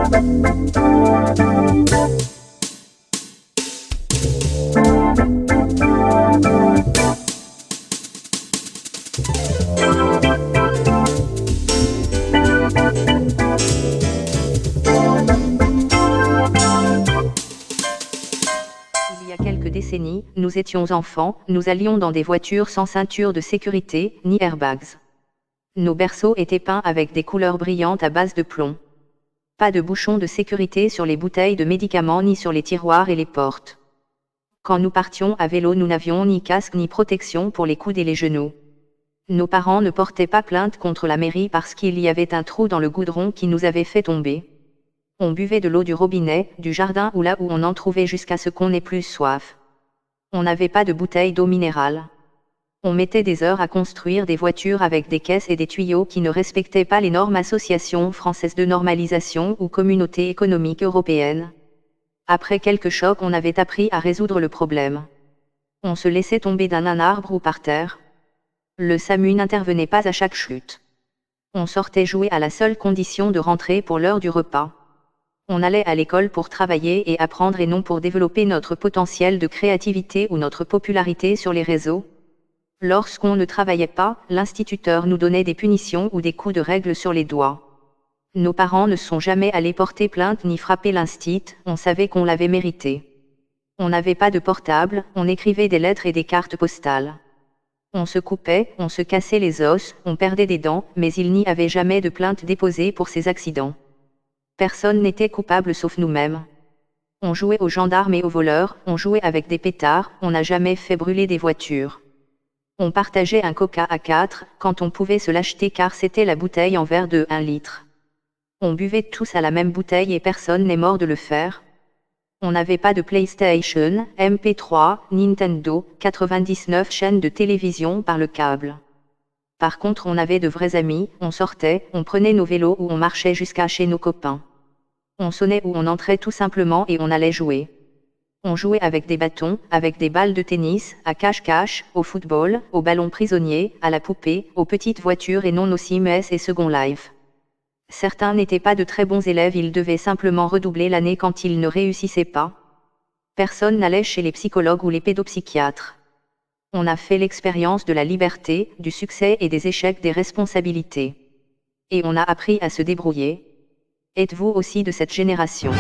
Il y a quelques décennies, nous étions enfants, nous allions dans des voitures sans ceinture de sécurité, ni airbags. Nos berceaux étaient peints avec des couleurs brillantes à base de plomb. Pas de bouchons de sécurité sur les bouteilles de médicaments ni sur les tiroirs et les portes. Quand nous partions à vélo, nous n'avions ni casque ni protection pour les coudes et les genoux. Nos parents ne portaient pas plainte contre la mairie parce qu'il y avait un trou dans le goudron qui nous avait fait tomber. On buvait de l'eau du robinet, du jardin ou là où on en trouvait jusqu'à ce qu'on n'ait plus soif. On n'avait pas de bouteille d'eau minérale. On mettait des heures à construire des voitures avec des caisses et des tuyaux qui ne respectaient pas les normes Association française de normalisation ou Communauté économique européenne. Après quelques chocs, on avait appris à résoudre le problème. On se laissait tomber d'un arbre ou par terre. Le SAMU n'intervenait pas à chaque chute. On sortait jouer à la seule condition de rentrer pour l'heure du repas. On allait à l'école pour travailler et apprendre et non pour développer notre potentiel de créativité ou notre popularité sur les réseaux. Lorsqu'on ne travaillait pas, l'instituteur nous donnait des punitions ou des coups de règle sur les doigts. Nos parents ne sont jamais allés porter plainte ni frapper l'instit, on savait qu'on l'avait mérité. On n'avait pas de portable, on écrivait des lettres et des cartes postales. On se coupait, on se cassait les os, on perdait des dents, mais il n'y avait jamais de plainte déposée pour ces accidents. Personne n'était coupable sauf nous-mêmes. On jouait aux gendarmes et aux voleurs, on jouait avec des pétards, on n'a jamais fait brûler des voitures. On partageait un Coca à 4, quand on pouvait se l'acheter car c'était la bouteille en verre de 1 litre. On buvait tous à la même bouteille et personne n'est mort de le faire. On n'avait pas de PlayStation, MP3, Nintendo, 99 chaînes de télévision par le câble. Par contre, on avait de vrais amis, on sortait, on prenait nos vélos ou on marchait jusqu'à chez nos copains. On sonnait ou on entrait tout simplement et on allait jouer. On jouait avec des bâtons, avec des balles de tennis, à cache-cache, au football, au ballon prisonnier, à la poupée, aux petites voitures et non aux Sims et Second Life. Certains n'étaient pas de très bons élèves, ils devaient simplement redoubler l'année quand ils ne réussissaient pas. Personne n'allait chez les psychologues ou les pédopsychiatres. On a fait l'expérience de la liberté, du succès et des échecs, des responsabilités. Et on a appris à se débrouiller. Êtes-vous aussi de cette génération ?